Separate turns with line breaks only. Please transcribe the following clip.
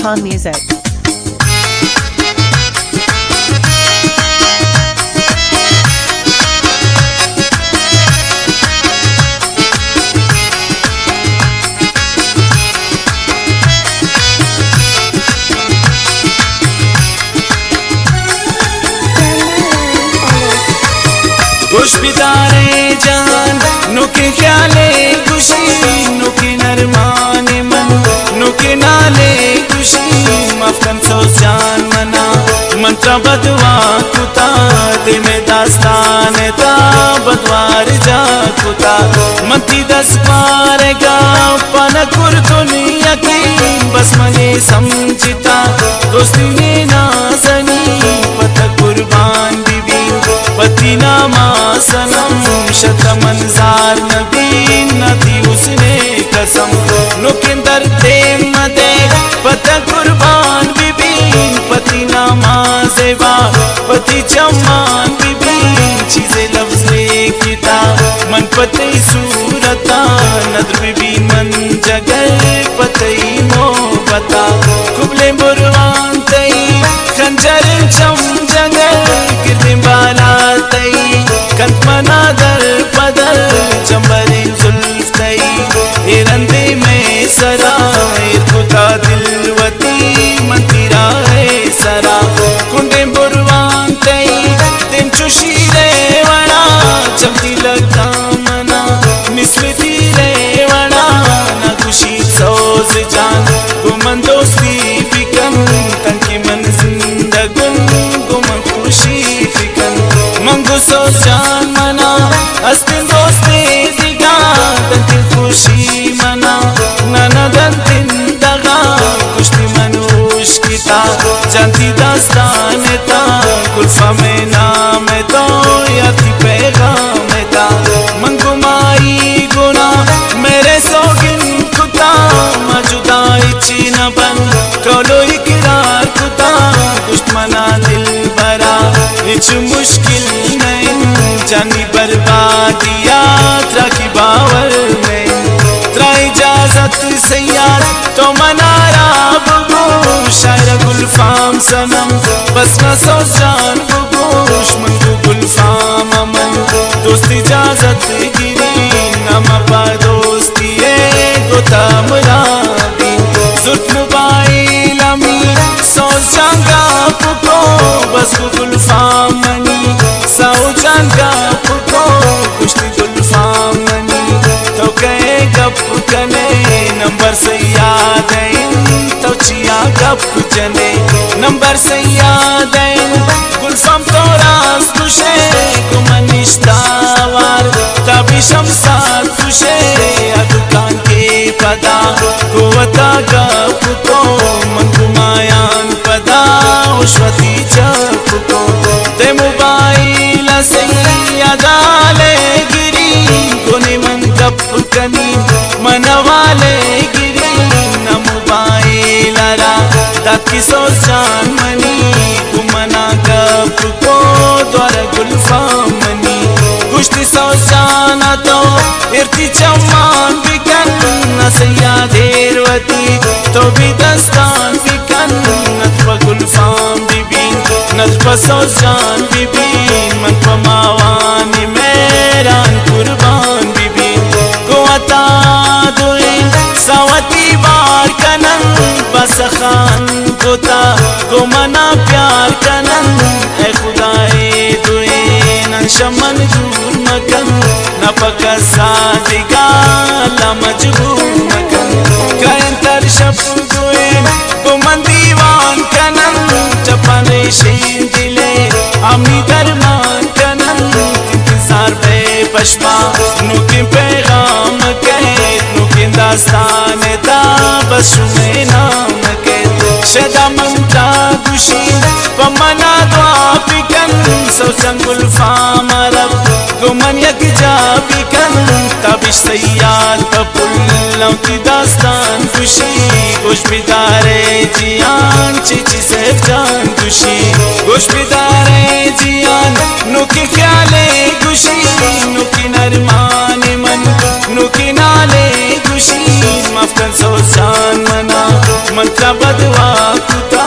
Khan Music.
खुश बितारे जान नुके ख्याले खुशी नुके नरमाने मन नुके नाले खुशी मफकन सो जान मना मंत्रा बदवा कुता दिल में दास्तान ता बदवार जा कुता मंती दस पारेगा पन कुर दुनिया की बस मगे समझता दोस्ती ने नाजनी पता कुर्बान बीबी पति नामा सनम शतमंजार नबी नदी उसने कसम नुकिंदर ते मदे पता कुर्बान बीबी पति नामा ज़ेबा पति चमान बीबी चीज़े लफ्ज़े किता मन पते सूरता नदर बीबी मन जगह पते मोहब्बता कुबले बुरवान तई खंजर चम जगह गिरने बाला तई कंत मना दर पदर चंबरे जुल्फ तई एरंदे में सरा कुता दिलवती मंतिरा है सरा कुंडे बुरवान तई दिन चुशी रे वड़ा चमती लगता मना निस्वती रे वड़ा ना खुशी सोज जान गुमन दोस्ती फिकन तंकी मन जिंदगुन गुमन खुशी फिकन मंगो सो जान मना अस्तिन दोस्ती दिगा तंकी खुशी मना नाना दंतिन दगा कुश्ती मनुष किता जानती दास्तान ता कुल्फा में नाम तो याती पैगाम ता मंगुमाई गुना मेरे सोगिन कुता मजुदाई चीना बन कौलो इकरार कुता दुश्मना दिल बरा इच मुश्किल नहीं जानी बर्बादिया त्रा की बावर में त्रा इजाजत से यार तो मनारा बुगू शायर गुलफाम सनम बस न सो जान बुगूश मंगू गुलफाम अमन दोस्त इजाजत गिरी नमा पा दोस्ती गोता मुरादी जुल्फ मोबाइल अमी सो जांगा पुको बस गुलफाम मनी सो जांगा पुको कुश्ती गुलफाम मनी तो कहे गप कने नंबर से याद है तो चिया गप जने नंबर से याद है गुलफाम तो रास खुशे गुमनिश्तावार तभी शमसार खुशे दुकान के पदा कुवता गप को मंगुमायान पदा उश्वती जप को ते मोबाइल से यादाले गिरी गुने मन गप कनी मनवाले गिरी न मोबाइल रा ताकि सो जान मनी गुमना गप को द्वार गुलफाम मनी कुश्ती सो जाना तो इर्ती चमान बिकन न सैया देरवती तो भी दस्तान बिकन नत्वा गुलफाम बीबी नत्वा सो जान बीबी मन पमावानी मेरान कुर्बान बीबी गोता दुइन सावती बार कनन बस खान गोता गो मना प्यार कनन ए खुदाए दुइन शमन दूर मकन न पका सादिगा ला मजबूर मकन कायन तर शब दुइन गो मन दीवान कनन चपने शें दिले अमी दरमान कनन इंतजार बे पश्मा नुके पैगाम के नुके दास्तान ता बस में नाम के शदा मंता खुशी पमना दुआ पिकन सो गुलफाम रब गुमन यक जा पिकन तबिश सैयाद पपुल्लों की दास्तान खुशी खुश बिदारे जियान चिची से जान खुशी खुश बिदारे जियान नुकी ख्याले खुशी नुकी नरमान मन नुकी नाले खुशी मफकन सो जान मना मन बदवा कुता